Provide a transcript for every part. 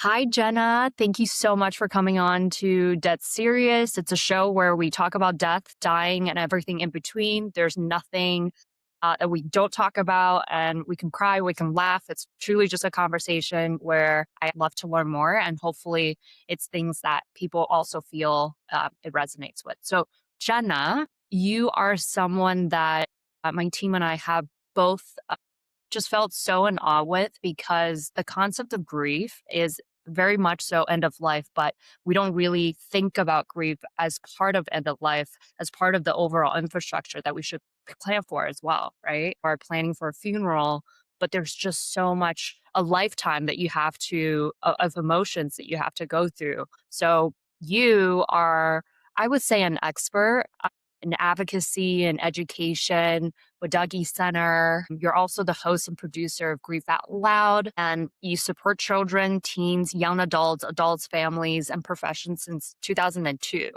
Hi, Jenna. Thank you so much for coming on to Death Serious. It's a show where we talk about death, dying, and everything in between. There's nothing that we don't talk about, and we can cry, we can laugh. It's truly just a conversation where I love to learn more, and hopefully, it's things that people also feel it resonates with. So, Jenna, you are someone that my team and I have both just felt so in awe with because the concept of grief is very much so end of life, but we don't really think about grief as part of end of life, as part of the overall infrastructure that we should plan for as well, right? Or planning for a funeral, but there's just so much a lifetime that you have to of emotions that you have to go through. So you are, I would say, an expert in advocacy and education with Dougy Center. You're also the host and producer of Grieve Out Loud, and you support children, teens, young adults, adults, families, and professions since 2002.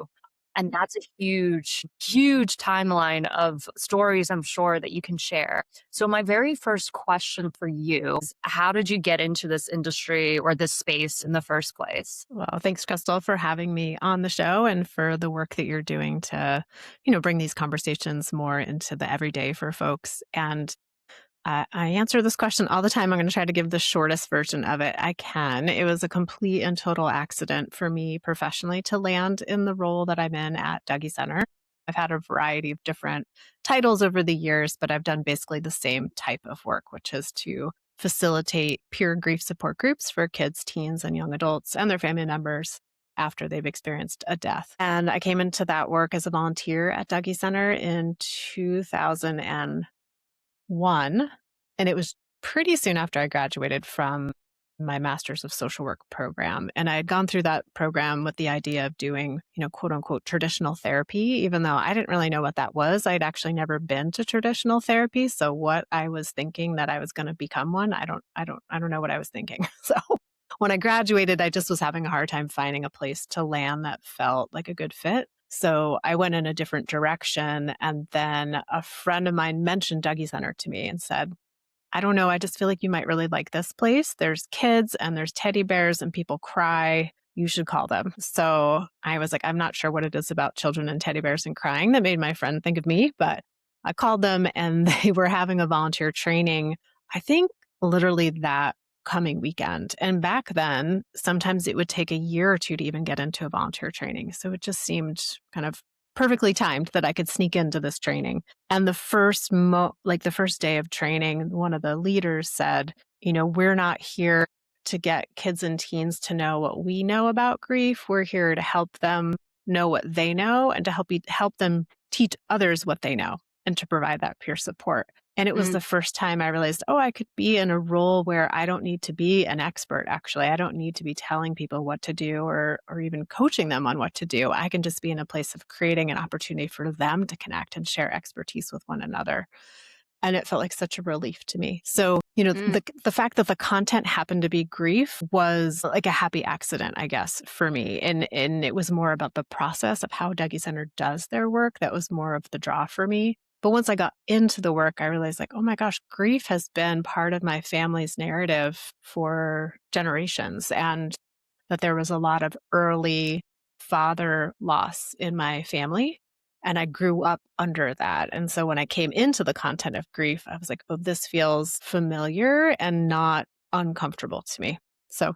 And that's a huge, huge timeline of stories, I'm sure, that you can share. So, my very first question for you is how did you get into this industry or this space in the first place? Well, thanks, Crystal, for having me on the show and for the work that you're doing to, bring these conversations more into the everyday for folks. And I answer this question all the time. I'm going to try to give the shortest version of it I can. It was a complete and total accident for me professionally to land in the role that I'm in at Dougy Center. I've had a variety of different titles over the years, but I've done basically the same type of work, which is to facilitate peer grief support groups for kids, teens, and young adults and their family members after they've experienced a death. And I came into that work as a volunteer at Dougy Center in 2001. And it was pretty soon after I graduated from my master's of social work program. And I had gone through that program with the idea of doing, quote unquote, traditional therapy, even though I didn't really know what that was. I'd actually never been to traditional therapy. So what I was thinking that I was going to become one, I don't know what I was thinking. So when I graduated, I just was having a hard time finding a place to land that felt like a good fit. So I went in a different direction. And then a friend of mine mentioned Dougy Center to me and said, I don't know, I just feel like you might really like this place. There's kids and there's teddy bears and people cry. You should call them. So I was like, I'm not sure what it is about children and teddy bears and crying that made my friend think of me, but I called them and they were having a volunteer training, I think literally that coming weekend. And back then, sometimes it would take a year or two to even get into a volunteer training. So it just seemed kind of perfectly timed that I could sneak into this training. And the first day of training, one of the leaders said, we're not here to get kids and teens to know what we know about grief. We're here to help them know what they know and to help them teach others what they know and to provide that peer support. And it was the first time I realized, I could be in a role where I don't need to be an expert, actually. I don't need to be telling people what to do or even coaching them on what to do. I can just be in a place of creating an opportunity for them to connect and share expertise with one another. And it felt like such a relief to me. So, the fact that the content happened to be grief was like a happy accident, I guess, for me. And it was more about the process of how Dougy Center does their work. That was more of the draw for me. But once I got into the work, I realized oh my gosh, grief has been part of my family's narrative for generations, and that there was a lot of early father loss in my family. And I grew up under that. And so when I came into the content of grief, I was like, this feels familiar and not uncomfortable to me. So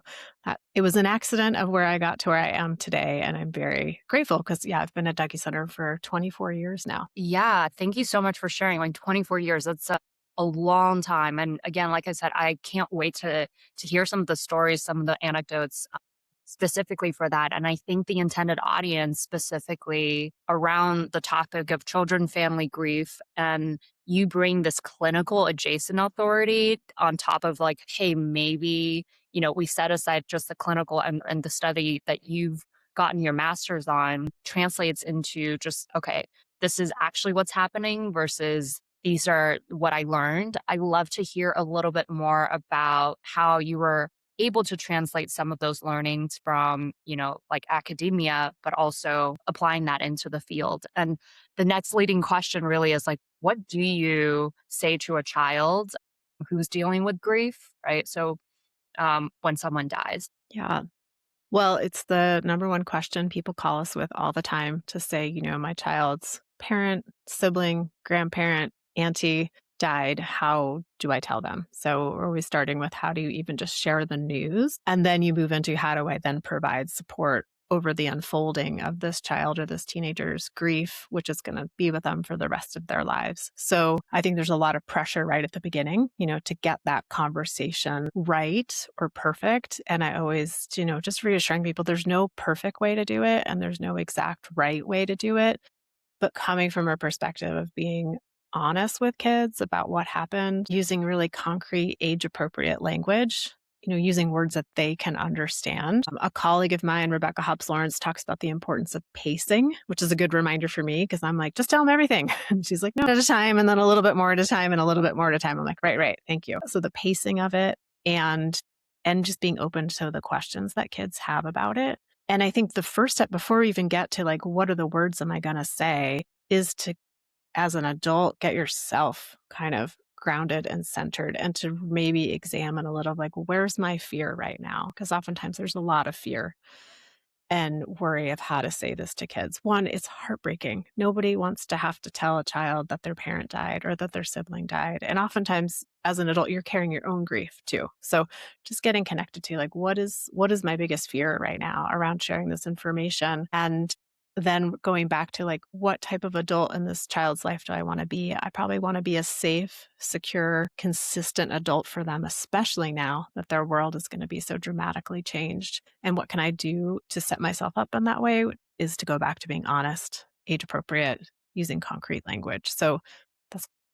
it was an accident of where I got to where I am today. And I'm very grateful because, I've been at Dougy Center for 24 years now. Yeah, thank you so much for sharing. Like 24 years, that's a long time. And again, like I said, I can't wait to hear some of the stories, some of the anecdotes specifically for that. And I think the intended audience specifically around the topic of children, family grief, and you bring this clinical adjacent authority on top of like, hey, maybe, we set aside just the clinical and the study that you've gotten your master's on translates into just, okay, this is actually what's happening versus these are what I learned. I love to hear a little bit more about how you were able to translate some of those learnings from, like academia, but also applying that into the field. And the next leading question really is like, what do you say to a child who's dealing with grief, right? So when someone dies. Yeah. Well, it's the number one question people call us with all the time to say, my child's parent, sibling, grandparent, auntie died. How do I tell them? So are we starting with how do you even just share the news? And then you move into how do I then provide support over the unfolding of this child or this teenager's grief, which is going to be with them for the rest of their lives. So I think there's a lot of pressure right at the beginning, to get that conversation right or perfect. And I always, just reassuring people there's no perfect way to do it and there's no exact right way to do it. But coming from a perspective of being honest with kids about what happened, using really concrete, age appropriate language, using words that they can understand. A colleague of mine, Rebecca Hobbs Lawrence, talks about the importance of pacing, which is a good reminder for me because I'm like, just tell them everything. And she's like, no, at a time, and then a little bit more at a time, and a little bit more at a time. I'm like, right, thank you. So the pacing of it and just being open to the questions that kids have about it. And I think the first step before we even get to like, what are the words am I going to say, is to, as an adult, get yourself kind of grounded and centered and to maybe examine a little like, where's my fear right now? Because oftentimes there's a lot of fear and worry of how to say this to kids. One, it's heartbreaking. Nobody wants to have to tell a child that their parent died or that their sibling died. And oftentimes as an adult, you're carrying your own grief too. So just getting connected to like, what is my biggest fear right now around sharing this information? And then going back to like, what type of adult in this child's life do I want to be? I probably want to be a safe, secure, consistent adult for them, especially now that their world is going to be so dramatically changed. And what can I do to set myself up in that way is to go back to being honest, age appropriate, using concrete language. So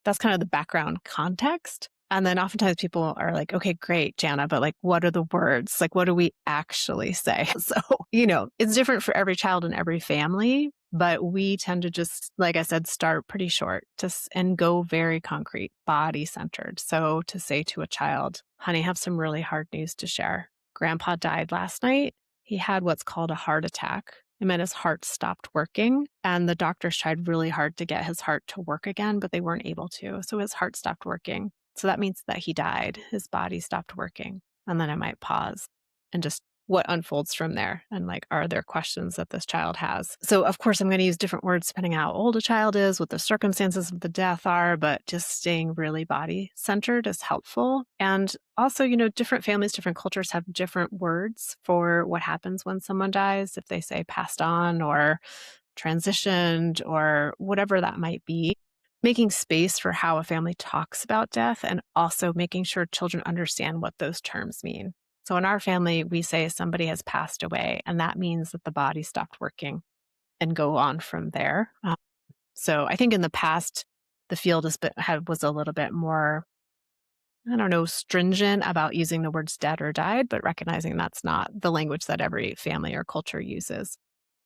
that's kind of the background context. And then oftentimes people are like, okay, great, Jana, but like, what are the words? Like, what do we actually say? So, it's different for every child and every family, but we tend to just, like I said, start pretty short and go very concrete, body centered. So to say to a child, honey, I have some really hard news to share. Grandpa died last night. He had what's called a heart attack. It meant his heart stopped working, and the doctors tried really hard to get his heart to work again, but they weren't able to. So his heart stopped working. So that means that he died. His body stopped working. And then I might pause and just what unfolds from there. And like, are there questions that this child has? So of course, I'm going to use different words depending on how old a child is, what the circumstances of the death are, but just staying really body centered is helpful. And also, different families, different cultures have different words for what happens when someone dies. If they say passed on or transitioned or whatever that might be, making space for how a family talks about death and also making sure children understand what those terms mean. So in our family, we say somebody has passed away, and that means that the body stopped working and go on from there. So I think in the past, the field was a little bit more, I don't know, stringent about using the words dead or died, but recognizing that's not the language that every family or culture uses,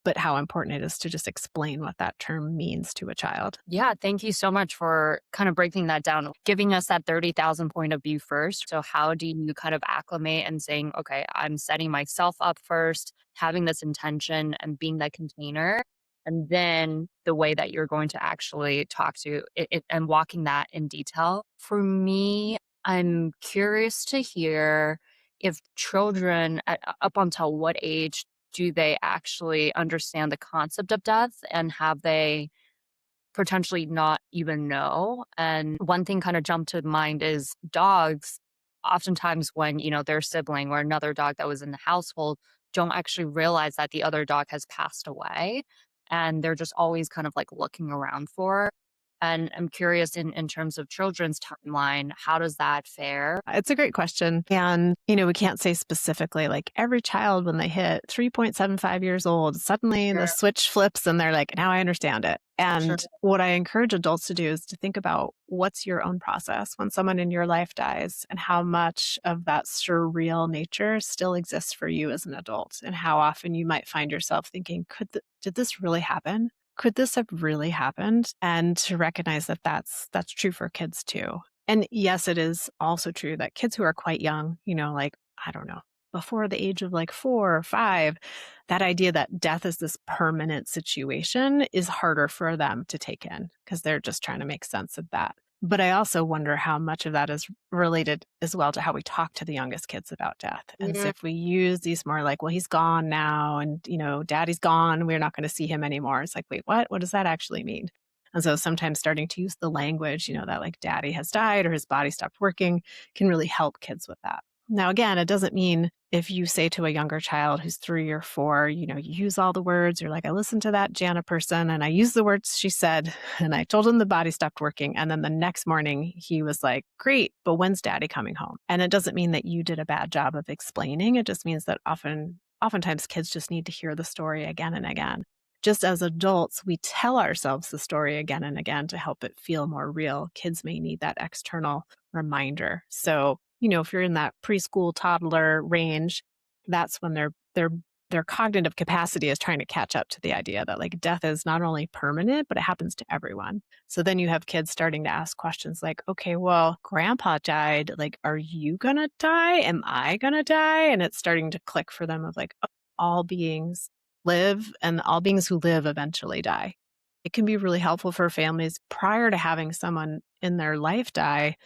but how important it is to just explain what that term means to a child. Yeah, thank you so much for kind of breaking that down, giving us that 30,000 point of view first. So, how do you kind of acclimate and saying, okay, I'm setting myself up first, having this intention and being that container, and then the way that you're going to actually talk to it and walking that in detail? For me, I'm curious to hear if children, up until what age do they actually understand the concept of death, and have they potentially not even know? And one thing kind of jumped to mind is dogs. Oftentimes, when their sibling or another dog that was in the household don't actually realize that the other dog has passed away, and they're just always kind of like looking around for. And I'm curious in terms of children's timeline, how does that fare? It's a great question. And, we can't say specifically like every child when they hit 3.75 years old, suddenly the Sure, switch flips and they're like, now I understand it. sure. And what I encourage adults to do is to think about what's your own process when someone in your life dies and how much of that surreal nature still exists for you as an adult and how often you might find yourself thinking, did this really happen? Could this have really happened? And to recognize that that's true for kids too. And yes, it is also true that kids who are quite young, like, I don't know, before the age of like 4 or 5, that idea that death is this permanent situation is harder for them to take in because they're just trying to make sense of that. But I also wonder how much of that is related as well to how we talk to the youngest kids about death. And so Mm, if we use these more like, well, he's gone now and, daddy's gone, we're not going to see him anymore. It's like, wait, what? What does that actually mean? And so sometimes starting to use the language, that like daddy has died or his body stopped working can really help kids with that. Now, again, it doesn't mean if you say to a younger child who's 3 or 4, you use all the words, you're like, I listened to that Jana person and I used the words she said, and I told him the body stopped working. And then the next morning he was like, great, but when's daddy coming home? And it doesn't mean that you did a bad job of explaining. It just means that oftentimes kids just need to hear the story again and again. Just as adults, we tell ourselves the story again and again to help it feel more real. Kids may need that external reminder. So, if you're in that preschool toddler range, that's when their cognitive capacity is trying to catch up to the idea that like death is not only permanent, but it happens to everyone. So then you have kids starting to ask questions like, okay, well, grandpa died. Like, are you going to die? Am I going to die? And it's starting to click for them of like, oh, all beings live and all beings who live eventually die. It can be really helpful for families prior to having someone in their life die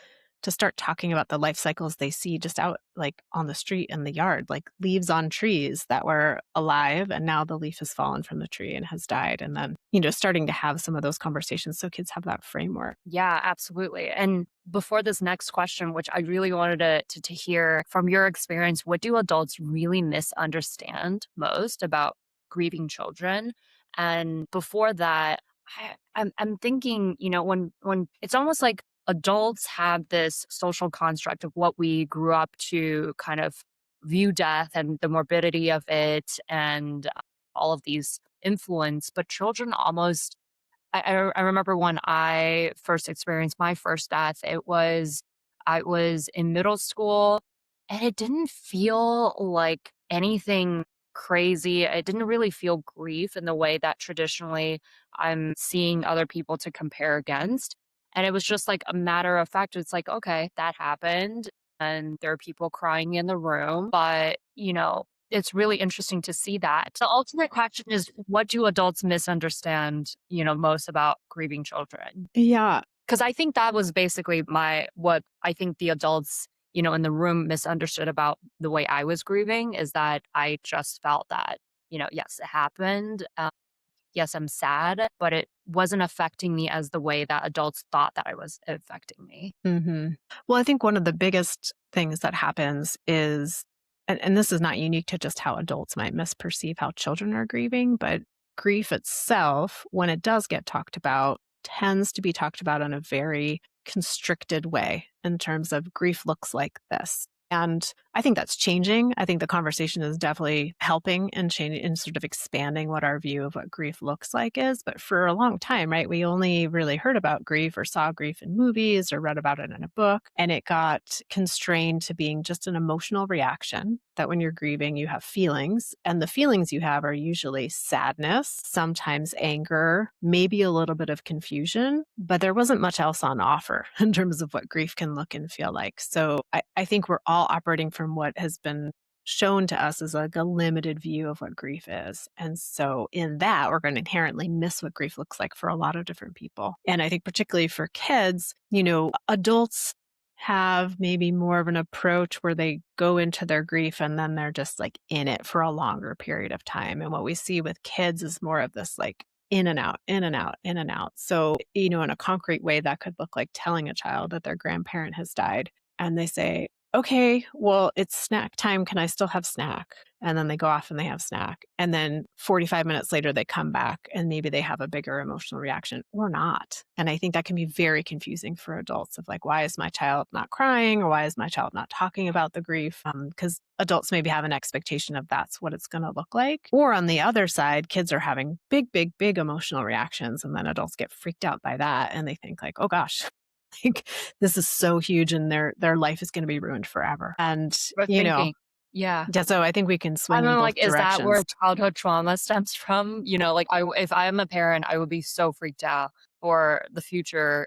to start talking about the life cycles they see just out like on the street in the yard, like leaves on trees that were alive and now the leaf has fallen from the tree and has died. And then, starting to have some of those conversations so kids have that framework. yeah, absolutely. And before this next question, which I really wanted to hear from your experience, what do adults really misunderstand most about grieving children? And before that, I'm thinking, when it's almost like adults have this social construct of what we grew up to kind of view death and the morbidity of it and all of these influence, but children almost I remember when I first experienced my first death, I was in middle school, and it didn't feel like anything crazy. It didn't really feel grief in the way that traditionally I'm seeing other people to compare against. And it was just like a matter of fact. It's like, okay, that happened, and there are people crying in the room, but, it's really interesting to see that. The ultimate question is, what do adults misunderstand, most about grieving children? Yeah. Because I think that was basically what I think the adults, in the room misunderstood about the way I was grieving is that I just felt that, yes, it happened. Yes, I'm sad, but it wasn't affecting me as the way that adults thought that I was affecting me. Well, I think one of the biggest things that happens is, and this is not unique to just how adults might misperceive how children are grieving, but grief itself, when it does get talked about, tends to be talked about in a very constricted way in terms of grief looks like this. And I think that's changing. I think the conversation is definitely helping and changing and sort of expanding what our view of what grief looks like is. But for a long time, right, we only really heard about grief or saw grief in movies or read about it in a book. And it got constrained to being just an emotional reaction that when you're grieving, you have feelings. And the feelings you have are usually sadness, sometimes anger, maybe a little bit of confusion, but there wasn't much else on offer in terms of what grief can look and feel like. So I think we're all operating from what has been shown to us as like a limited view of what grief is. And so in that, we're going to inherently miss what grief looks like for a lot of different people. And I think particularly for kids, adults have maybe more of an approach where they go into their grief and then they're just like in it for a longer period of time. And what we see with kids is more of this like in and out, in and out, in and out. So, in a concrete way, that could look like telling a child that their grandparent has died and they say, okay, well, it's snack time. Can I still have snack? And then they go off and they have snack. And then 45 minutes later, they come back and maybe they have a bigger emotional reaction or not. And I think that can be very confusing for adults of like, why is my child not crying? Or why is my child not talking about the grief? Because adults maybe have an expectation of that's what it's going to look like. Or on the other side, kids are having big, big, big emotional reactions. And then adults get freaked out by that. And they think like, oh gosh, like this is so huge and their life is going to be ruined forever. And, We're thinking, yeah. yeah, so I think we can I swing in mean, both like, is that where directions. childhood trauma stems from? Like if I'm a parent, I would be so freaked out for the future,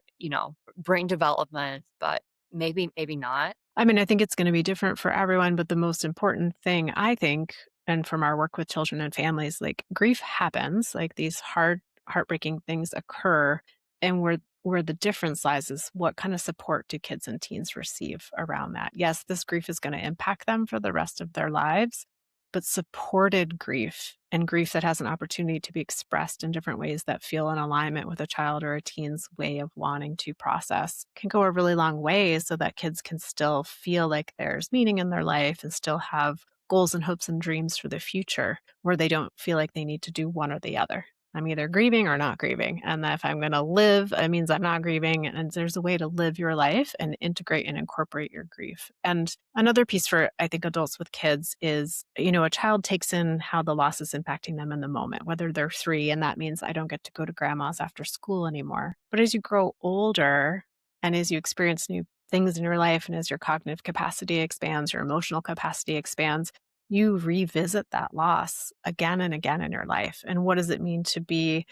brain development, but maybe not. I mean, I think it's going to be different for everyone, but the most important thing I think, and from our work with children and families, like grief happens, like these heartbreaking things occur, and where the difference lies is what kind of support do kids and teens receive around that? Yes, this grief is going to impact them for the rest of their lives, but supported grief and grief that has an opportunity to be expressed in different ways that feel in alignment with a child or a teen's way of wanting to process can go a really long way so that kids can still feel like there's meaning in their life and still have goals and hopes and dreams for the future where they don't feel like they need to do one or the other. I'm either grieving or not grieving. And that if I'm going to live, it means I'm not grieving. And there's a way to live your life and integrate and incorporate your grief. And another piece for, I think, adults with kids is, a child takes in how the loss is impacting them in the moment, whether they're 3, and that means I don't get to go to grandma's after school anymore. But as you grow older and as you experience new things in your life and as your cognitive capacity expands, your emotional capacity expands, you revisit that loss again and again in your life. And what does it mean to be,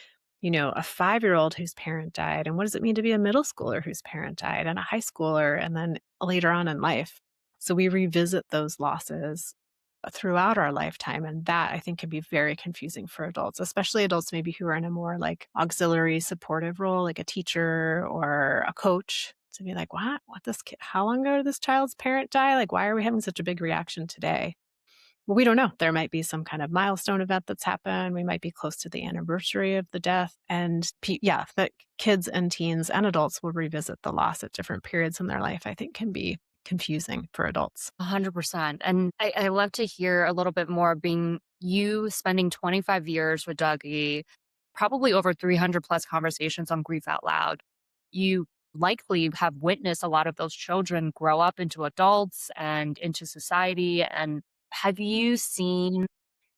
a 5-year-old whose parent died? And what does it mean to be a middle schooler whose parent died and a high schooler and then later on in life? So we revisit those losses throughout our lifetime. And that I think can be very confusing for adults, especially adults maybe who are in a more like auxiliary supportive role, like a teacher or a coach. To be like, what this kid, how long ago did this child's parent die? Like, why are we having such a big reaction today? Well, we don't know. There might be some kind of milestone event that's happened. We might be close to the anniversary of the death. And that kids and teens and adults will revisit the loss at different periods in their life, I think can be confusing for adults. 100%. And I love to hear a little bit more being you spending 25 years with Dougy, probably over 300 plus conversations on Grief Out Loud. You likely have witnessed a lot of those children grow up into adults and into society. And have you seen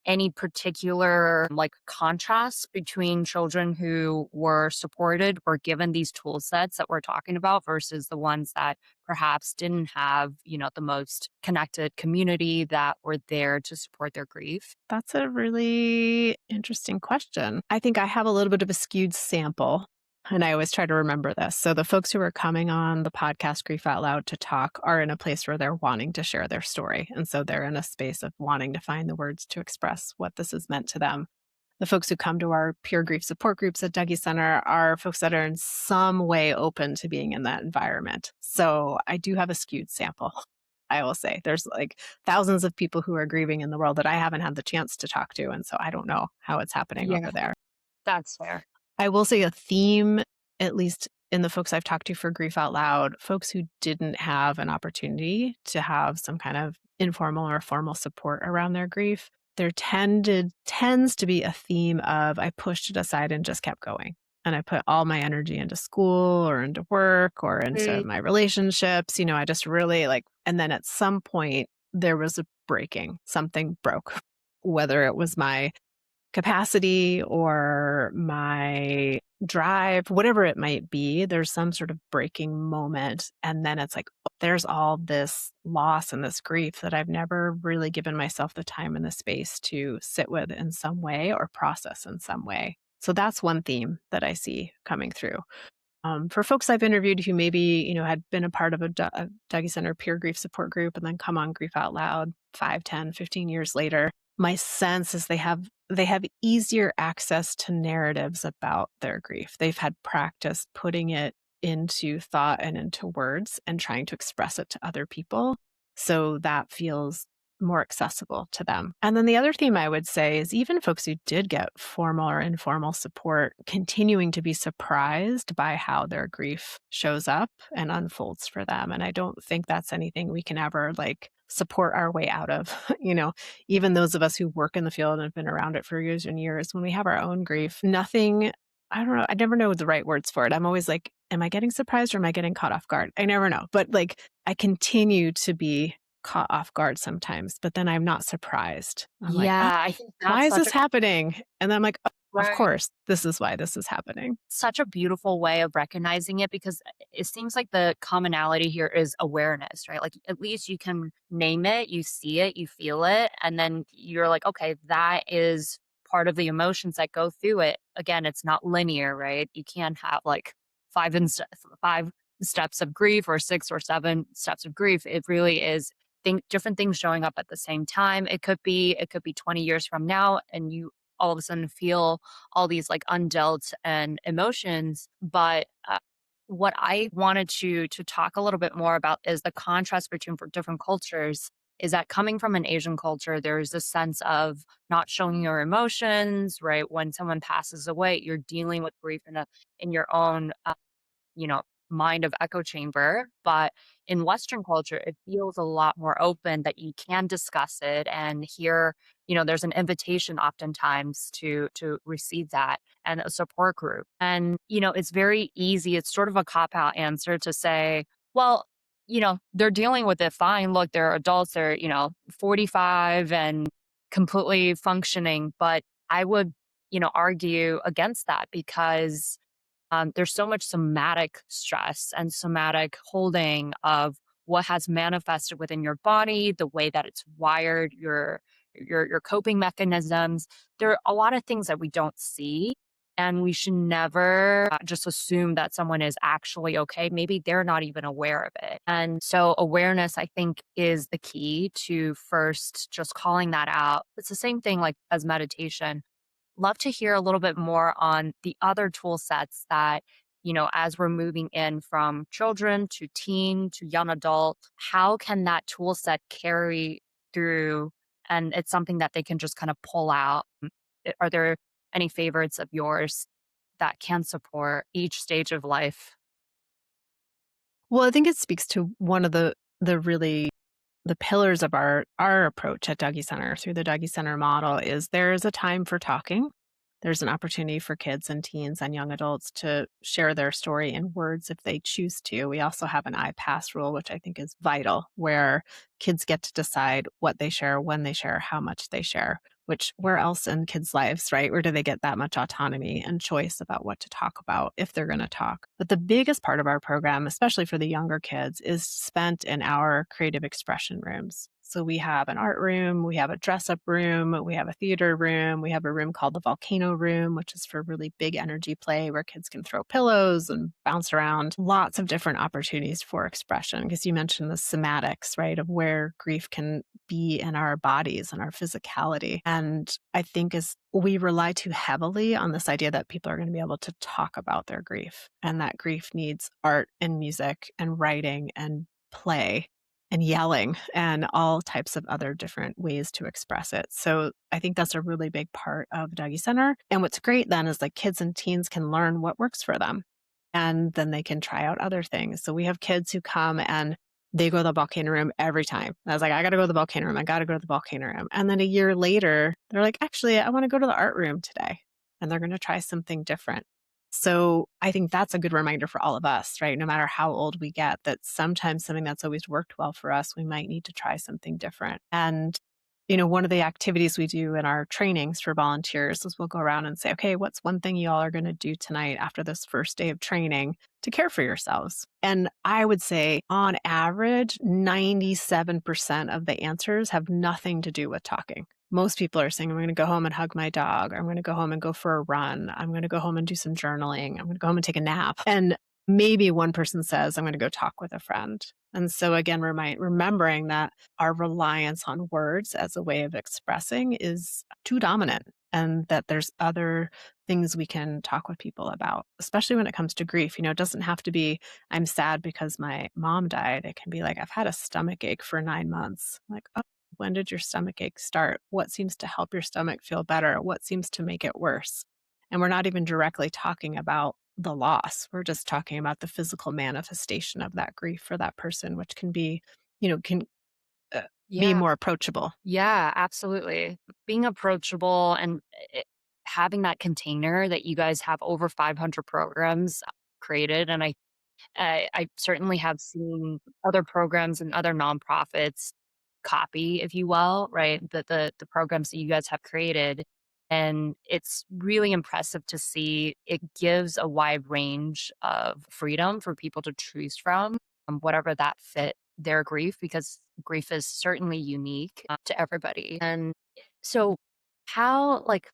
any particular like contrast between children who were supported or given these tool sets that we're talking about versus the ones that perhaps didn't have, the most connected community that were there to support their grief? That's a really interesting question. I think I have a little bit of a skewed sample. And I always try to remember this. So the folks who are coming on the podcast Grief Out Loud to talk are in a place where they're wanting to share their story. And so they're in a space of wanting to find the words to express what this has meant to them. The folks who come to our peer grief support groups at Dougy Center are folks that are in some way open to being in that environment. So I do have a skewed sample. I will say there's like thousands of people who are grieving in the world that I haven't had the chance to talk to. And so I don't know how it's happening Yeah, over there. that's fair. I will say a theme, at least in the folks I've talked to for Grief Out Loud, folks who didn't have an opportunity to have some kind of informal or formal support around their grief, there tends to be a theme of I pushed it aside and just kept going. And I put all my energy into school or into work or into my relationships. I just really and then at some point there was a breaking, something broke, whether it was my capacity or my drive, whatever it might be, there's some sort of breaking moment. And then it's like, there's all this loss and this grief that I've never really given myself the time and the space to sit with in some way or process in some way. So that's one theme that I see coming through. For folks I've interviewed who maybe, had been a part of a Dougy Center peer grief support group and then come on Grief Out Loud 5, 10, 15 years later, my sense is they have easier access to narratives about their grief. They've had practice putting it into thought and into words and trying to express it to other people. So that feels more accessible to them. And then the other theme I would say is even folks who did get formal or informal support continuing to be surprised by how their grief shows up and unfolds for them. And I don't think that's anything we can ever support our way out of. Even those of us who work in the field and have been around it for years and years, when we have our own grief, I don't know. I never know the right words for it. I'm always like, am I getting surprised or am I getting caught off guard? I never know. But I continue to be caught off guard sometimes, but then I'm not surprised. I'm like, Yeah, I think why that's is such this happening? And then I'm like, of right. course, this is why this is happening. Such a beautiful way of recognizing it because it seems like the commonality here is awareness, right? Like at least you can name it, you see it, you feel it, and then you're like, okay, that is part of the emotions that go through it. Again, it's not linear, right? You can't have like five steps of grief or 6 or 7 steps of grief. It really is different things showing up at the same time. It could be 20 years from now and you all of a sudden feel all these like undealt and emotions. But what I wanted to talk a little bit more about is the contrast between for different cultures. Is that coming from an Asian culture, there's a sense of not showing your emotions, right? When someone passes away, you're dealing with grief in your own you know, mind of echo chamber. But in Western culture, it feels a lot more open that you can discuss it and here, there's an invitation oftentimes to receive that and a support group. And, it's very easy. It's sort of a cop-out answer to say, well, they're dealing with it fine. Look, they're adults, they're, 45 and completely functioning. But I would, argue against that because there's so much somatic stress and somatic holding of what has manifested within your body, the way that it's wired, your coping mechanisms. There are a lot of things that we don't see, and we should never just assume that someone is actually okay. Maybe they're not even aware of it. And so awareness, I think, is the key to first just calling that out. It's the same thing like as meditation. Love to hear a little bit more on the other tool sets that, as we're moving in from children to teen to young adult, how can that tool set carry through? And it's something that they can just kind of pull out. Are there any favorites of yours that can support each stage of life? Well, I think it speaks to one of the really the pillars of our approach at Dougy Center through the Dougy Center model is there is a time for talking. There's an opportunity for kids and teens and young adults to share their story in words if they choose to. We also have an I pass rule, which I think is vital, where kids get to decide what they share, when they share, how much they share, which where else in kids' lives, right? Where do they get that much autonomy and choice about what to talk about if they're going to talk? But the biggest part of our program, especially for the younger kids, is spent in our creative expression rooms. So we have an art room, we have a dress up room, we have a theater room, we have a room called the volcano room, which is for really big energy play where kids can throw pillows and bounce around. Lots of different opportunities for expression because you mentioned the somatics, right, of where grief can be in our bodies and our physicality. And I think as we rely too heavily on this idea that people are going to be able to talk about their grief and that grief needs art and music and writing and play and yelling and all types of other different ways to express it. So I think that's a really big part of Dougy Center. And what's great then is like kids and teens can learn what works for them and then they can try out other things. So we have kids who come and they go to the volcano room every time. I was like, I got to go to the volcano room. I got to go to the volcano room. And then a year later, they're like, actually, I want to go to the art room today. And they're going to try something different. So I think that's a good reminder for all of us, right? No matter how old we get, that sometimes something that's always worked well for us, we might need to try something different. And, one of the activities we do in our trainings for volunteers is we'll go around and say, okay, what's one thing you all are going to do tonight after this first day of training to care for yourselves? And I would say on average, 97% of the answers have nothing to do with talking. Most people are saying, I'm going to go home and hug my dog. Or I'm going to go home and go for a run. I'm going to go home and do some journaling. I'm going to go home and take a nap. And maybe one person says, I'm going to go talk with a friend. And so again, remembering that our reliance on words as a way of expressing is too dominant and that there's other things we can talk with people about, especially when it comes to grief. It doesn't have to be, I'm sad because my mom died. It can be like, I've had a stomach ache for 9 months. Like, oh, when did your stomach ache start? What seems to help your stomach feel better? What seems to make it worse? And we're not even directly talking about the loss. We're just talking about the physical manifestation of that grief for that person, which can be, can uh, be Yeah. more approachable. Yeah, absolutely. Being approachable and having that container that you guys have over 500 programs created. And I certainly have seen other programs and other nonprofits copy, if you will, right? The programs that you guys have created. And it's really impressive to see it gives a wide range of freedom for people to choose from, whatever that fit their grief, because grief is certainly unique to everybody. And so, how, like,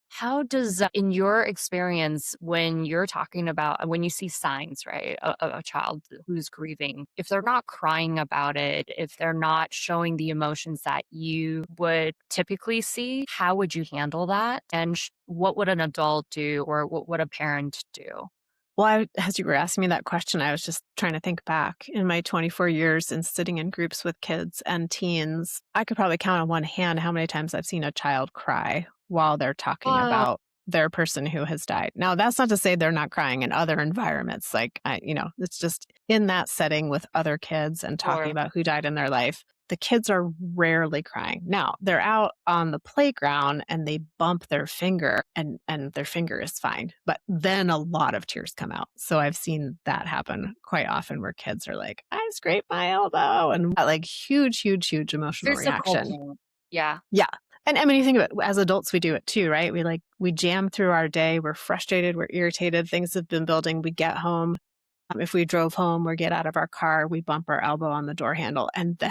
how does, in your experience, when you're talking about, when you see signs, right, a child who's grieving, if they're not crying about it, if they're not showing the emotions that you would typically see, how would you handle that? And what would an adult do or what would a parent do? Well, as you were asking me that question, I was just trying to think back in my 24 years in sitting in groups with kids and teens. I could probably count on one hand how many times I've seen a child cry while they're talking Oh, about their person who has died. Now, that's not to say they're not crying in other environments. Like, it's just in that setting with other kids and talking sure. about who died in their life. The kids are rarely crying. Now, they're out on the playground and they bump their finger and their finger is fine. But then a lot of tears come out. So I've seen that happen quite often where kids are like, I scraped my elbow and like huge, huge, huge emotional Physical reaction. pain. Yeah. Yeah. And I mean, you think of it as adults, we do it too, right? We jam through our day. We're frustrated. We're irritated. Things have been building. We get home. If we drove home or get out of our car, we bump our elbow on the door handle and then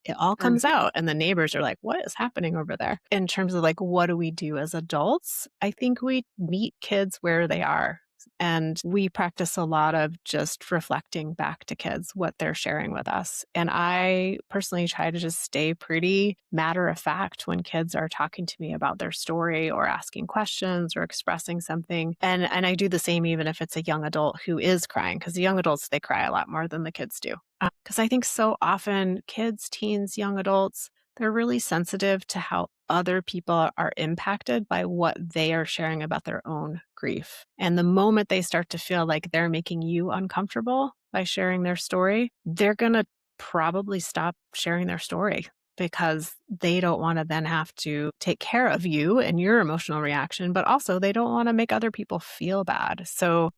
it all comes Mhm. out. And the neighbors are like, what is happening over there? In terms of like, what do we do as adults? I think we meet kids where they are. And we practice a lot of just reflecting back to kids what they're sharing with us. And I personally try to just stay pretty matter of fact when kids are talking to me about their story or asking questions or expressing something. And I do the same even if it's a young adult who is crying, because the young adults, they cry a lot more than the kids do. Because I think so often kids, teens, young adults, they're really sensitive to how other people are impacted by what they are sharing about their own grief. And the moment they start to feel like they're making you uncomfortable by sharing their story, they're going to probably stop sharing their story because they don't want to then have to take care of you and your emotional reaction, but also they don't want to make other people feel bad. So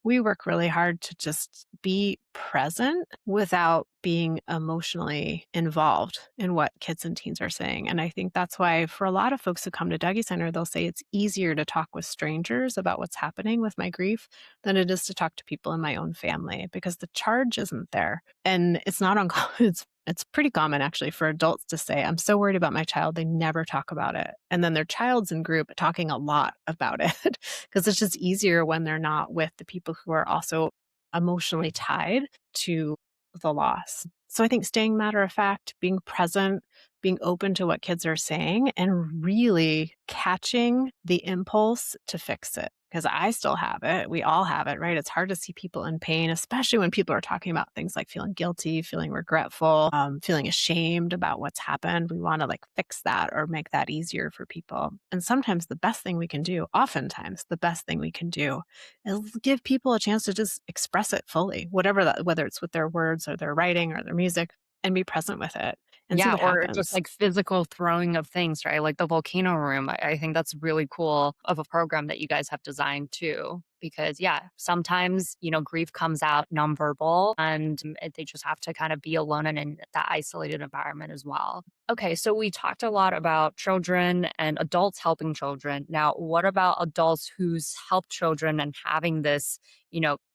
we work really hard to just be present without being emotionally involved in what kids and teens are saying. And I think that's why for a lot of folks who come to Dougy Center, they'll say it's easier to talk with strangers about what's happening with my grief than it is to talk to people in my own family because the charge isn't there. And it's not uncommon. It's pretty common actually for adults to say, I'm so worried about my child. They never talk about it. And then their child's in group talking a lot about it because it's just easier when they're not with the people who are also emotionally tied to the loss. So I think staying matter of fact, being present, being open to what kids are saying, and really catching the impulse to fix it. Because I still have it. We all have it, right? It's hard to see people in pain, especially when people are talking about things like feeling guilty, feeling regretful, feeling ashamed about what's happened. We want to like fix that or make that easier for people. And sometimes the best thing we can do, oftentimes the best thing we can do is give people a chance to just express it fully, whatever that, whether it's with their words or their writing or their music, and be present with it and see Yeah, what or just happens. like physical throwing of things, right? Like the volcano room. I think that's really cool of a program that you guys have designed too. Because, yeah, sometimes, grief comes out nonverbal and they just have to kind of be alone and in that isolated environment as well. Okay, so we talked a lot about children and adults helping children. Now, what about adults who's helped children and having this,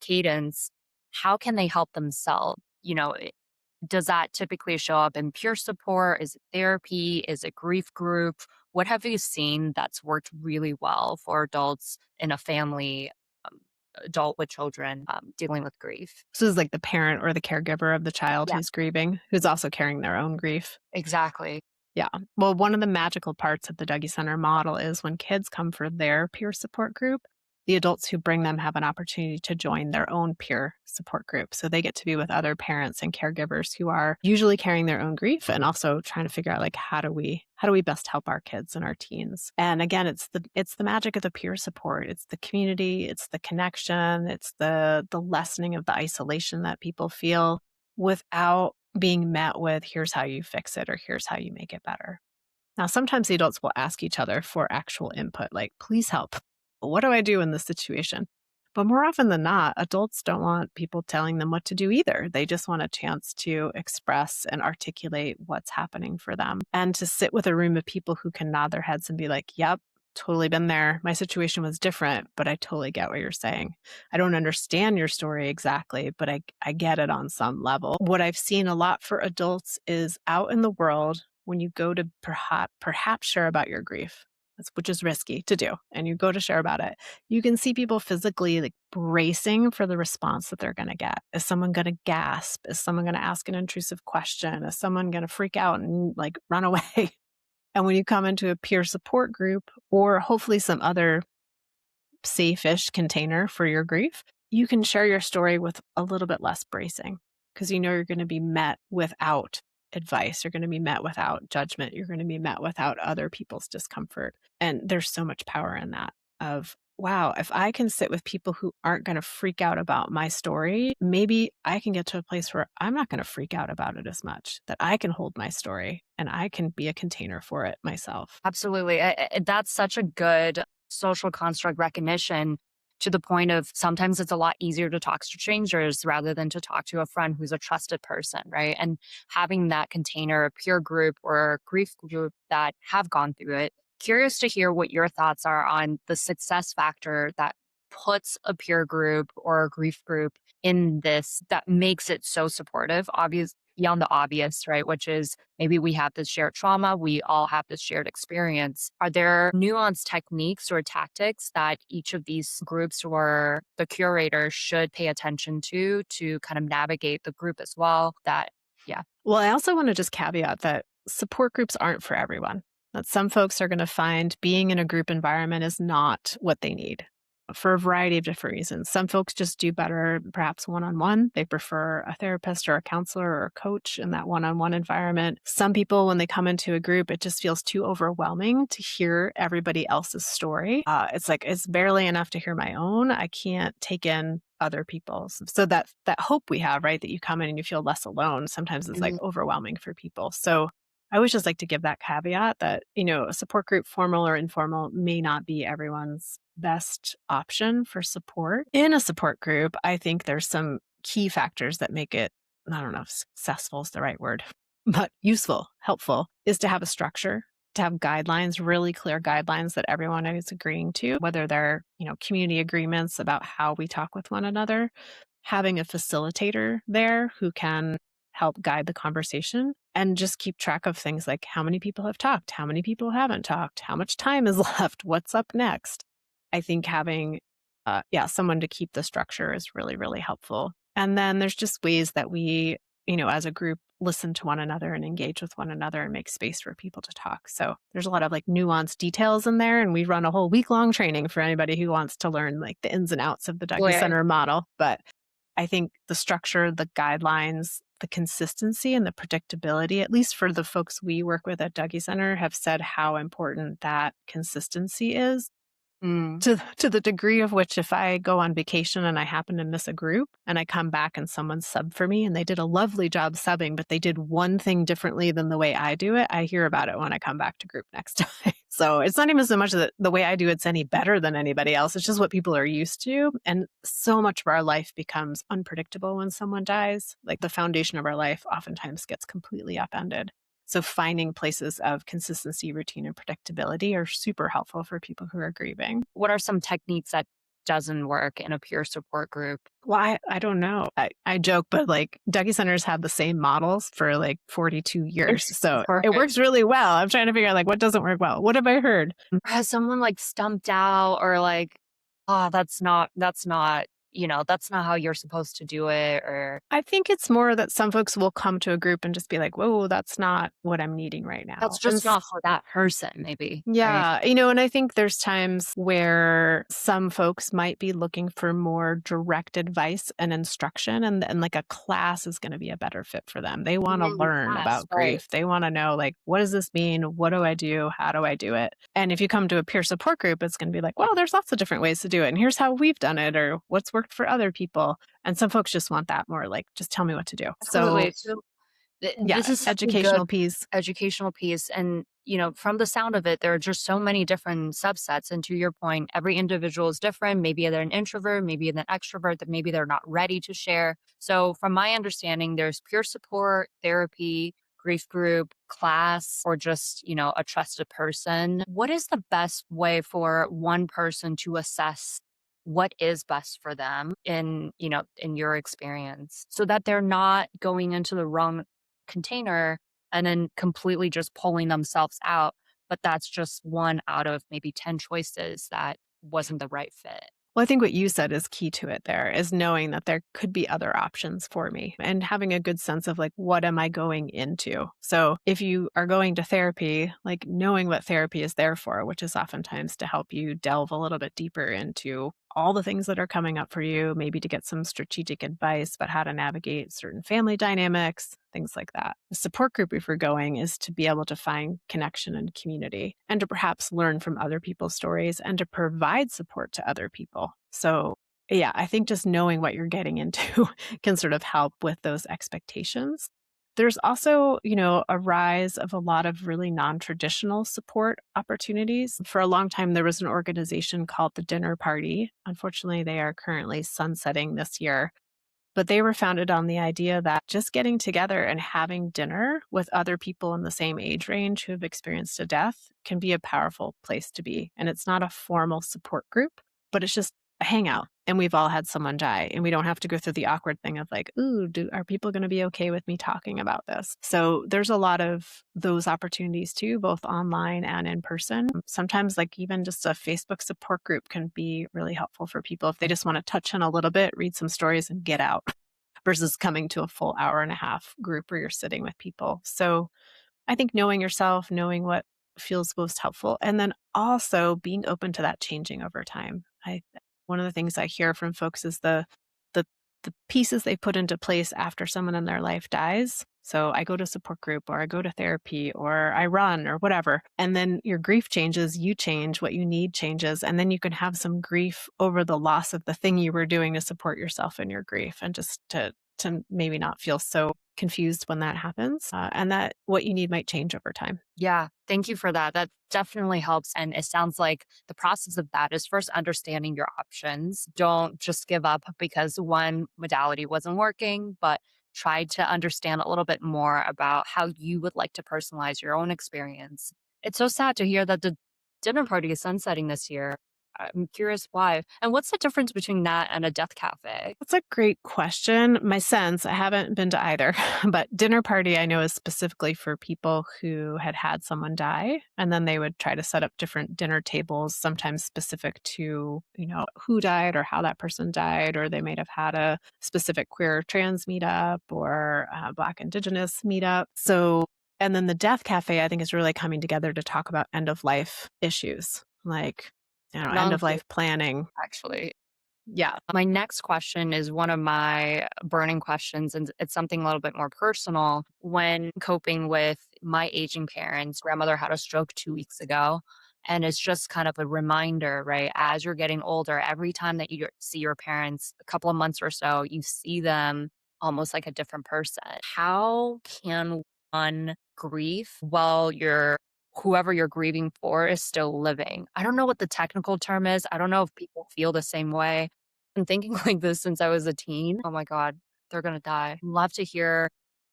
cadence? How can they help themselves? Does that typically show up in peer support? Is it therapy? Is it grief group? What have you seen that's worked really well for adults in a family, um, adult with children dealing with grief? So this is like the parent or the caregiver of the child Yeah, who's grieving, who's also carrying their own grief. exactly. Yeah. Well, one of the magical parts of the Dougy Center model is when kids come for their peer support group, the adults who bring them have an opportunity to join their own peer support group. So they get to be with other parents and caregivers who are usually carrying their own grief and also trying to figure out like how do we best help our kids and our teens. And again, it's the magic of the peer support. It's the community, it's the connection, it's the lessening of the isolation that people feel without being met with, here's how you fix it or here's how you make it better. Now, sometimes the adults will ask each other for actual input, like, please help. What do I do in this situation? But more often than not, adults don't want people telling them what to do either. They just want a chance to express and articulate what's happening for them and to sit with a room of people who can nod their heads and be like, yep, totally been there. My situation was different, but I totally get what you're saying. I don't understand your story exactly, but I get it on some level. What I've seen a lot for adults is out in the world when you go to perhaps share about your grief, which is risky to do, and you go to share about it, you can see people physically like bracing for the response that they're going to get. Is someone going to gasp? Is someone going to ask an intrusive question? Is someone going to freak out and like run away? And when you come into a peer support group or hopefully some other safe-ish container for your grief, you can share your story with a little bit less bracing because you know you're going to be met without advice. You're going to be met without judgment. You're going to be met without other people's discomfort. And there's so much power in that of, wow, if I can sit with people who aren't going to freak out about my story, maybe I can get to a place where I'm not going to freak out about it as much, that I can hold my story and I can be a container for it myself. Absolutely. That's such a good social construct recognition to the point of sometimes it's a lot easier to talk to strangers rather than to talk to a friend who's a trusted person, right? And having that container, a peer group or grief group that have gone through it. Curious to hear what your thoughts are on the success factor that puts a peer group or a grief group in this that makes it so supportive, obvious beyond the obvious, right? Which is maybe we have this shared trauma, we all have this shared experience. Are there nuanced techniques or tactics that each of these groups or the curator should pay attention to kind of navigate the group as well? That, yeah. Well, I also want to just caveat that support groups aren't for everyone. That some folks are going to find being in a group environment is not what they need for a variety of different reasons. Some folks just do better, perhaps one-on-one. They prefer a therapist or a counselor or a coach in that one-on-one environment. Some people, when they come into a group, it just feels too overwhelming to hear everybody else's story. It's like, it's barely enough to hear my own. I can't take in other people's. So that hope we have, right, that you come in and you feel less alone, sometimes is like overwhelming for people. So I always just like to give that caveat that, a support group, formal or informal, may not be everyone's best option for support. In a support group, I think there's some key factors that make it, I don't know if successful is the right word, but useful, helpful, is to have a structure, to have guidelines, really clear guidelines that everyone is agreeing to, whether they're, community agreements about how we talk with one another, having a facilitator there who can help guide the conversation and just keep track of things like how many people have talked, how many people haven't talked, how much time is left, what's up next. I think having, someone to keep the structure is really, really helpful. And then there's just ways that we, as a group, listen to one another and engage with one another and make space for people to talk. So there's a lot of like nuanced details in there. And we run a whole week-long training for anybody who wants to learn like the ins and outs of the Dougy Center model. But I think the structure, the guidelines, the consistency and the predictability, at least for the folks we work with at Dougy Center, have said how important that consistency is. To the degree of which if I go on vacation and I happen to miss a group and I come back and someone subbed for me and they did a lovely job subbing, but they did one thing differently than the way I do it, I hear about it when I come back to group next time. So it's not even so much that the way I do it's any better than anybody else. It's just what people are used to. And so much of our life becomes unpredictable when someone dies. Like the foundation of our life oftentimes gets completely upended. So finding places of consistency, routine, and predictability are super helpful for people who are grieving. What are some techniques that doesn't work in a peer support group? Well, I don't know. I joke, but like Dougy Centers had the same models for like 42 years. So it works really well. I'm trying to figure out like what doesn't work well. What have I heard? Has someone like stumped out or like, oh, that's not that's not how you're supposed to do it? Or I think it's more that some folks will come to a group and just be like, whoa, that's not what I'm needing right now. That's just not for that person, maybe. Yeah. Right? And I think there's times where some folks might be looking for more direct advice and instruction, and like a class is going to be a better fit for them. They want to learn about grief. They want to know, like, what does this mean? What do I do? How do I do it? And if you come to a peer support group, it's going to be like, well, there's lots of different ways to do it. And here's how we've done it, or what's worked for other people. And some folks just want that more like, just tell me what to do. Absolutely. So This is such a educational good piece. educational piece. And, from the sound of it, there are just so many different subsets. And to your point, every individual is different. Maybe they're an introvert, maybe they're an extrovert, that maybe they're not ready to share. So from my understanding, there's peer support, therapy, grief group, class, or just, a trusted person. What is the best way for one person to assess what is best for them in your experience, so that they're not going into the wrong container and then completely just pulling themselves out, but that's just one out of maybe 10 choices that wasn't the right fit? Well, I think what you said is key to it there, is knowing that there could be other options for me and having a good sense of like, what am I going into? So if you are going to therapy, like knowing what therapy is there for, which is oftentimes to help you delve a little bit deeper into all the things that are coming up for you, maybe to get some strategic advice about how to navigate certain family dynamics, things like that. The support group, if you're going, is to be able to find connection and community and to perhaps learn from other people's stories and to provide support to other people. So, yeah, I think just knowing what you're getting into can sort of help with those expectations. There's also, a rise of a lot of really non-traditional support opportunities. For a long time, there was an organization called the Dinner Party. Unfortunately, they are currently sunsetting this year. But they were founded on the idea that just getting together and having dinner with other people in the same age range who have experienced a death can be a powerful place to be. And it's not a formal support group, but it's just a hangout. And we've all had someone die, and we don't have to go through the awkward thing of like, ooh, are people going to be okay with me talking about this? So there's a lot of those opportunities too, both online and in person. Sometimes like even just a Facebook support group can be really helpful for people if they just want to touch in a little bit, read some stories and get out versus coming to a full hour and a half group where you're sitting with people. So I think knowing yourself, knowing what feels most helpful, and then also being open to that changing over time. One of the things I hear from folks is the the pieces they put into place after someone in their life dies. So I go to support group or I go to therapy or I run or whatever. And then your grief changes, you change, what you need changes. And then you can have some grief over the loss of the thing you were doing to support yourself in your grief and just to maybe not feel so confused when that happens, and that what you need might change over time. Yeah, thank you for that. That definitely helps. And it sounds like the process of that is first understanding your options. Don't just give up because one modality wasn't working, but try to understand a little bit more about how you would like to personalize your own experience. It's so sad to hear that the dinner party is sunsetting this year. I'm curious why. And what's the difference between that and a death cafe? That's a great question. My sense, I haven't been to either, but dinner party I know is specifically for people who had had someone die. And then they would try to set up different dinner tables, sometimes specific to, who died or how that person died, or they might have had a specific queer or trans meetup or Black Indigenous meetup. So, and then the death cafe, I think, is really coming together to talk about end of life issues like end of Non life planning. actually. Yeah. My next question is one of my burning questions, and it's something a little bit more personal. When coping with my aging parents, grandmother had a stroke 2 weeks ago. And it's just kind of a reminder, right? As you're getting older, every time that you see your parents, a couple of months or so, you see them almost like a different person. How can one grieve while whoever you're grieving for is still living? I don't know what the technical term is. I don't know if people feel the same way. Been thinking like this since I was a teen. Oh my God, they're gonna die. Love to hear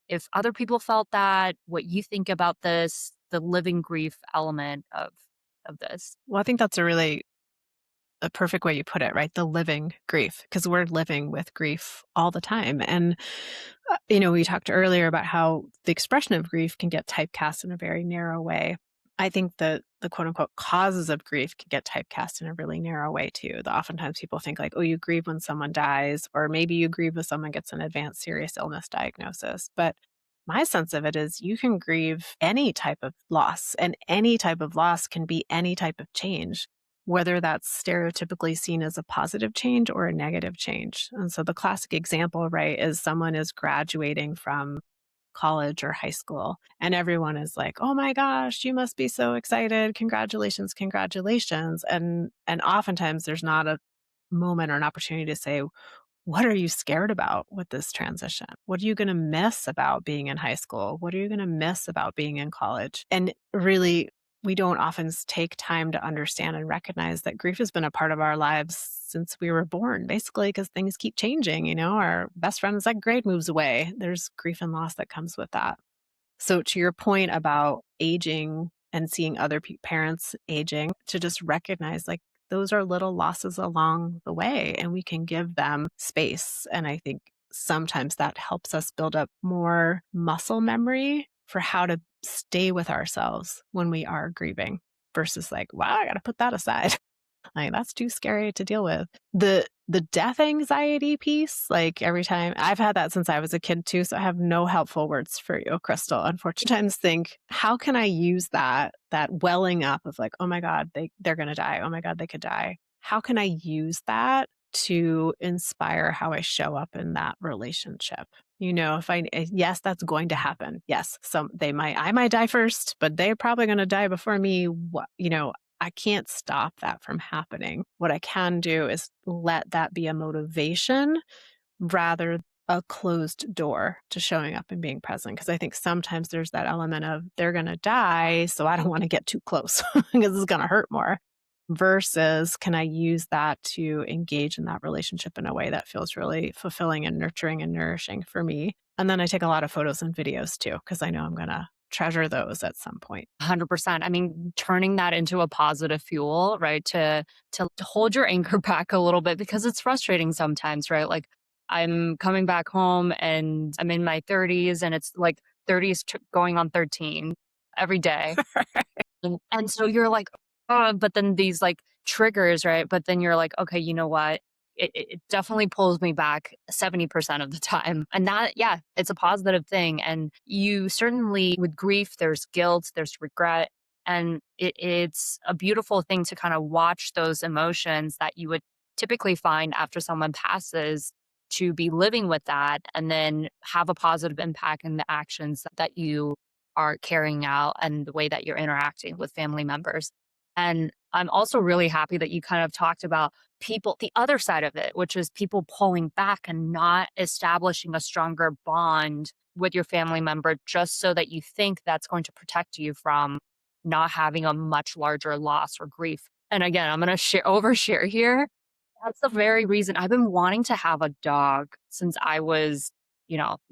if other people felt that, what you think about this, the living grief element of this. Well, I think that's a perfect way you put it, right? The living grief, because we're living with grief all the time. And, we talked earlier about how the expression of grief can get typecast in a very narrow way. I think that the quote unquote causes of grief can get typecast in a really narrow way too. That oftentimes people think like, oh, you grieve when someone dies, or maybe you grieve when someone gets an advanced serious illness diagnosis. But my sense of it is you can grieve any type of loss, and any type of loss can be any type of change, whether that's stereotypically seen as a positive change or a negative change. And so the classic example, right, is someone is graduating from college or high school and everyone is like, "Oh my gosh, you must be so excited. Congratulations, congratulations." And oftentimes there's not a moment or an opportunity to say, what are you scared about with this transition? What are you going to miss about being in high school? What are you going to miss about being in college? And really, we don't often take time to understand and recognize that grief has been a part of our lives since we were born, basically, because things keep changing. Our best friend's like grade moves away. There's grief and loss that comes with that. So, to your point about aging and seeing other parents aging, to just recognize like those are little losses along the way and we can give them space. And I think sometimes that helps us build up more muscle memory for how to stay with ourselves when we are grieving versus like, wow, I got to put that aside. Like that's too scary to deal with. The death anxiety piece, like every time I've had that since I was a kid too, so I have no helpful words for you, Crystal. Unfortunately, sometimes think, how can I use that welling up of like, oh my God, they're gonna die. Oh my God, they could die. how can I use that to inspire how I show up in that relationship? Yes, that's going to happen. Yes, I might die first, but they're probably going to die before me. I can't stop that from happening. What I can do is let that be a motivation rather a closed door to showing up and being present. Because I think sometimes there's that element of they're going to die, so I don't want to get too close because it's going to hurt more. Versus, can I use that to engage in that relationship in a way that feels really fulfilling and nurturing and nourishing for me? And then I take a lot of photos and videos too, because I know I'm going to treasure those at some point. 100%. I mean, turning that into a positive fuel, right? To hold your anger back a little bit because it's frustrating sometimes, right? Like I'm coming back home and I'm in my 30s and it's like 30s going on 13 every day. And so you're like, oh, but then these like triggers, right? But then you're like, okay, you know what? It definitely pulls me back 70% of the time. And that, yeah, it's a positive thing. And you certainly, with grief, there's guilt, there's regret. And it's a beautiful thing to kind of watch those emotions that you would typically find after someone passes to be living with that and then have a positive impact in the actions that you are carrying out and the way that you're interacting with family members. And I'm also really happy that you kind of talked about people, the other side of it, which is people pulling back and not establishing a stronger bond with your family member just so that you think that's going to protect you from not having a much larger loss or grief. And again, I'm going to overshare here. That's the very reason I've been wanting to have a dog since I was,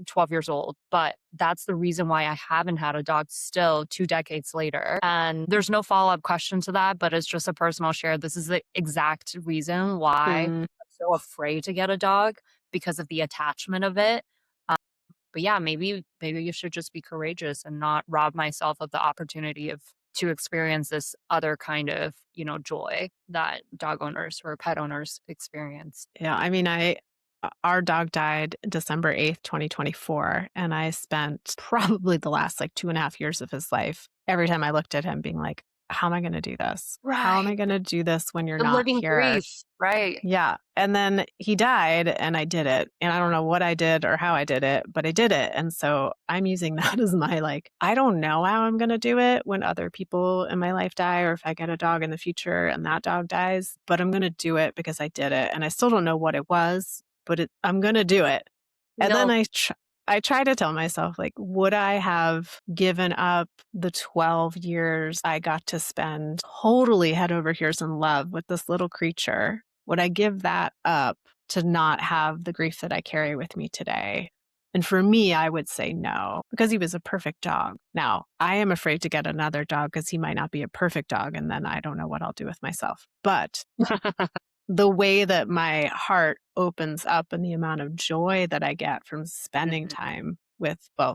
12 years old. But that's the reason why I haven't had a dog still 2 decades later. And there's no follow up question to that, but it's just a personal share. This is the exact reason why Mm. I'm so afraid to get a dog because of the attachment of it. But yeah, maybe you should just be courageous and not rob myself of the opportunity of to experience this other kind of, joy that dog owners or pet owners experience. Yeah, I mean, our dog died December 8th, 2024, and I spent probably the last like 2.5 years of his life every time I looked at him being like, how am I going to do this? How am I Right. going to do this when you're The not living here? grief. Right. Yeah. And then he died and I did it. And I don't know what I did or how I did it, but I did it. And so I'm using that as my I don't know how I'm going to do it when other people in my life die or if I get a dog in the future and that dog dies, but I'm going to do it because I did it. And I still don't know what it was, but I'm going to do it. And then No. I try to tell myself, would I have given up the 12 years I got to spend totally head over heels in love with this little creature? Would I give that up to not have the grief that I carry with me today? And for me, I would say no, because he was a perfect dog. Now, I am afraid to get another dog because he might not be a perfect dog. And then I don't know what I'll do with myself. But the way that my heart opens up and the amount of joy that I get from spending Mhm. time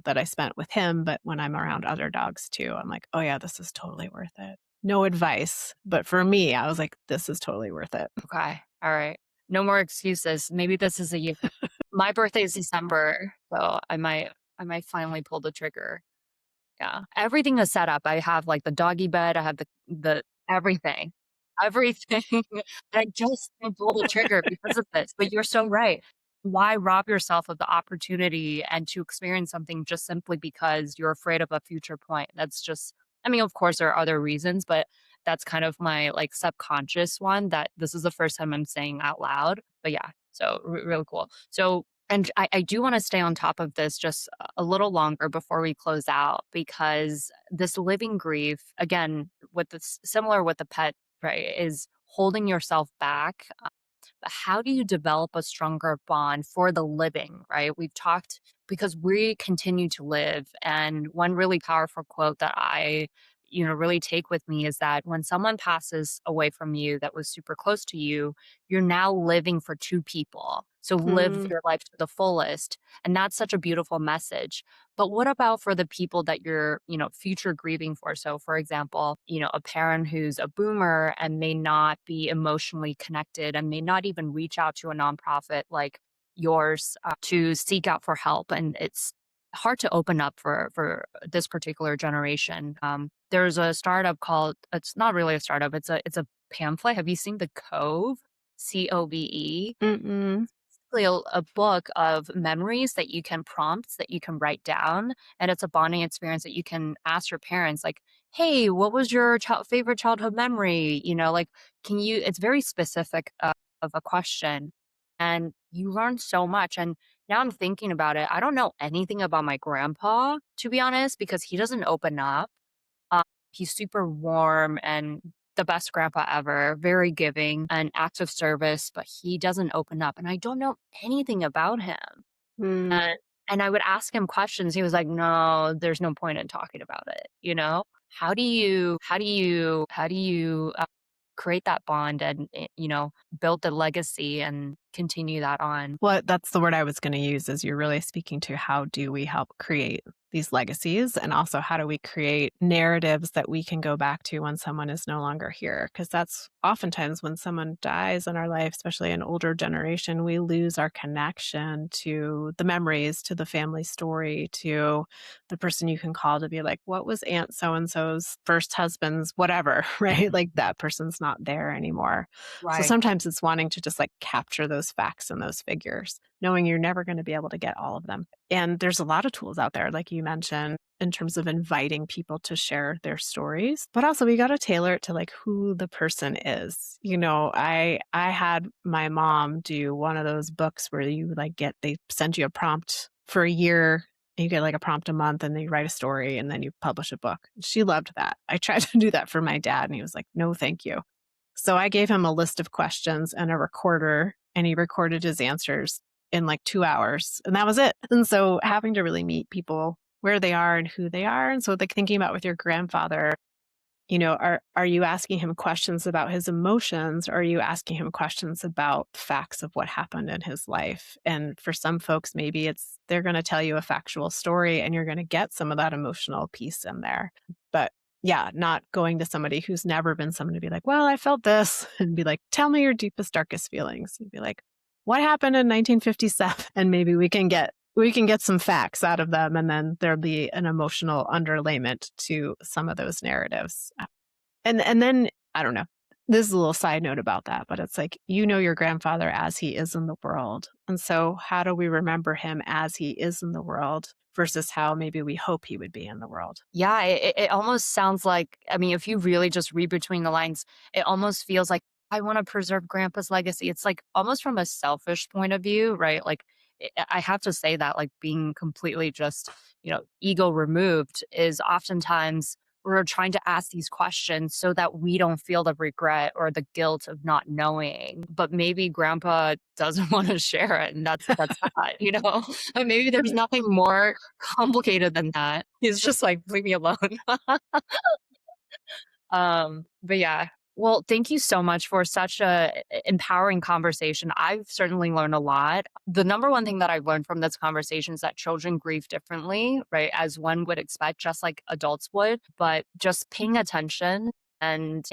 that I spent with him, but when I'm around other dogs too, I'm like, oh yeah, this is totally worth it. No advice, but for me, I was like, this is totally worth it. Okay. All right. No more excuses. Maybe this is a year. My birthday is December, so I might finally pull the trigger. Yeah. Everything is set up. I have like the doggy bed, I have the everything. Everything. I just can't pull the trigger because of this. But you're so right. Why rob yourself of the opportunity and to experience something just simply because you're afraid of a future point? That's just I mean, of course there are other reasons, but that's kind of my like subconscious one that this is the first time I'm saying out loud. But yeah, so really cool. So and I do want to stay on top of this just a little longer before we close out because this living grief, again, with this similar with the pet, right, is holding yourself back. But how do you develop a stronger bond for the living, right? We've talked because we continue to live. And one really powerful quote that I, really take with me is that when someone passes away from you that was super close to you, you're now living for two people. So live Hmm. your life to the fullest. And that's such a beautiful message. But what about for the people that you're, future grieving for? So, for example, a parent who's a boomer and may not be emotionally connected and may not even reach out to a nonprofit like yours to seek out for help. And it's hard to open up for this particular generation. There's a startup called, it's not really a startup, it's a pamphlet. Have you seen The Cove? COVE? Mm-mm. Basically a book of memories that you can prompts that you can write down, and it's a bonding experience that you can ask your parents, like, "Hey, what was your favorite childhood memory?" Like, can you it's very specific of a question, and you learn so much, and now I'm thinking about it, I don't know anything about my grandpa, to be honest, because he doesn't open up. um, he's super warm and the best grandpa ever, very giving and acts of service, but he doesn't open up. And I don't know anything about him. Mm. And I would ask him questions. He was like, no, there's no point in talking about it. How do you create that bond and, build the legacy and continue that on? Well, that's the word I was going to use is you're really speaking to how do we help create these legacies and also how do we create narratives that we can go back to when someone is no longer here? Because that's oftentimes when someone dies in our life, especially an older generation, we lose our connection to the memories, to the family story, to the person you can call to be like, what was Aunt so and so's first husband's, whatever, right? Like that person's not there anymore. So Right. sometimes it's wanting to just like capture those facts and those figures, knowing you're never going to be able to get all of them. And there's a lot of tools out there, like you mentioned, in terms of inviting people to share their stories. But also we got to tailor it to like who the person is. I had my mom do one of those books where you like they send you a prompt for a year. And you get like a prompt a month and then you write a story and then you publish a book. She loved that. I tried to do that for my dad and he was like, no, thank you. So I gave him a list of questions and a recorder, and he recorded his answers in like 2 hours, and that was it. And so having to really meet people where they are and who they are. And so like thinking about with your grandfather, are you asking him questions about his emotions or are you asking him questions about facts of what happened in his life? And for some folks, maybe they're going to tell you a factual story and you're going to get some of that emotional piece in there. But yeah, not going to somebody who's never been someone to be like, well, I felt this and be like, tell me your deepest, darkest feelings. You'd be like, what happened in 1957? And maybe we can get some facts out of them, and then there'll be an emotional underlayment to some of those narratives. And then I don't know. This is a little side note about that, but it's like your grandfather as he is in the world. And so how do we remember him as he is in the world versus how maybe we hope he would be in the world? Yeah, it almost sounds like, I mean, if you really just read between the lines, it almost feels like I want to preserve grandpa's legacy. It's like almost from a selfish point of view, right? Like I have to say that, like, being completely just, ego removed is oftentimes we're trying to ask these questions so that we don't feel the regret or the guilt of not knowing. But maybe grandpa doesn't want to share it, and that's that. And maybe there's nothing more complicated than that. He's just like, leave me alone. But yeah. Well, thank you so much for such a empowering conversation. I've certainly learned a lot. The number one thing that I've learned from this conversation is that children grieve differently, right? As one would expect, just like adults would, but just paying attention and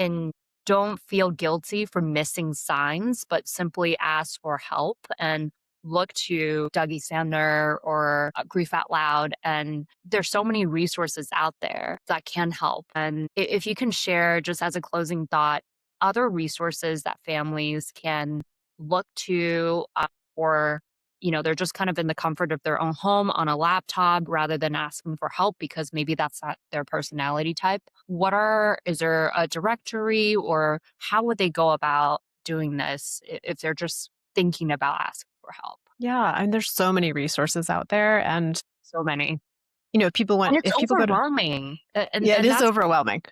don't feel guilty for missing signs, but simply ask for help and look to Dougy Center or Grief Out Loud. And there's so many resources out there that can help. And if you can share, just as a closing thought, other resources that families can look to, or they're just kind of in the comfort of their own home on a laptop rather than asking for help because maybe that's not their personality type. Is there a directory, or how would they go about doing this if they're just thinking about asking for help? Yeah, and there's so many resources out there, and So many. people want And it's if people go to overwhelming. And yeah, it and is overwhelming.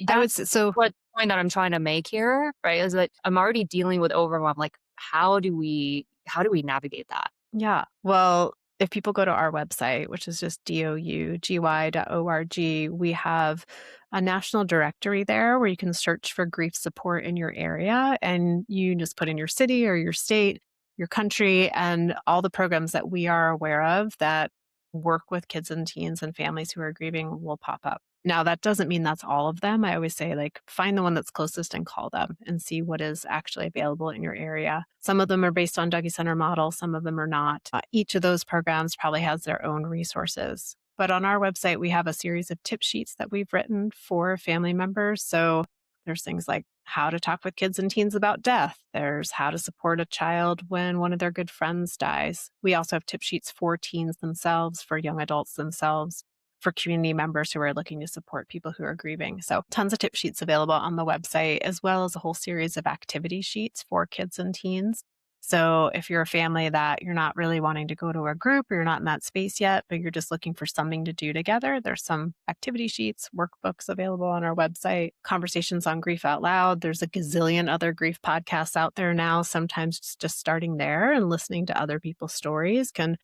I would say that's so. what point that I'm trying to make here, right? Is that I'm already dealing with overwhelm. Like, how do we navigate that? Yeah. Well, if people go to our website, which is just dougy.org, we have a national directory there where you can search for grief support in your area. And you just put in your city or your state, your country, and all the programs that we are aware of that work with kids and teens and families who are grieving will pop up. Now, that doesn't mean that's all of them. I always say, like, find the one that's closest and call them and see what is actually available in your area. Some of them are based on Dougy Center model, some of them are not. Each of those programs probably has their own resources. But on our website, we have a series of tip sheets that we've written for family members. So there's things like how to talk with kids and teens about death. There's how to support a child when one of their good friends dies. We also have tip sheets for teens themselves, for young adults themselves, for community members who are looking to support people who are grieving. So tons of tip sheets available on the website, as well as a whole series of activity sheets for kids and teens. So if you're a family that you're not really wanting to go to a group or you're not in that space yet, but you're just looking for something to do together, there's some activity sheets, workbooks available on our website, conversations on grief out loud. There's a gazillion other grief podcasts out there now. Sometimes just starting there and listening to other people's stories can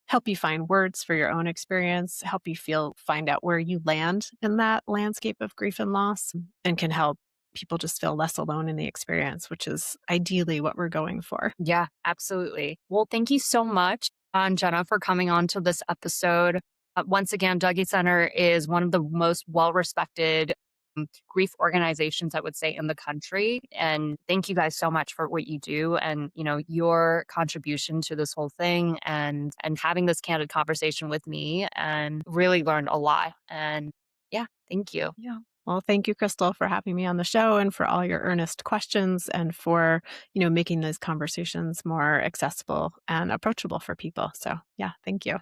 help you find words for your own experience, help you find out where you land in that landscape of grief and loss, and can help people just feel less alone in the experience, which is ideally what we're going for. Yeah, absolutely. Well, thank you so much, Jenna, for coming on to this episode. Once again, Dougy Center is one of the most well respected grief organizations, I would say, in the country. And thank you guys so much for what you do and, your contribution to this whole thing and having this candid conversation with me and really learned a lot. And yeah, thank you. Yeah. Well, thank you, Crystal, for having me on the show and for all your earnest questions and for, making these conversations more accessible and approachable for people. So yeah, thank you.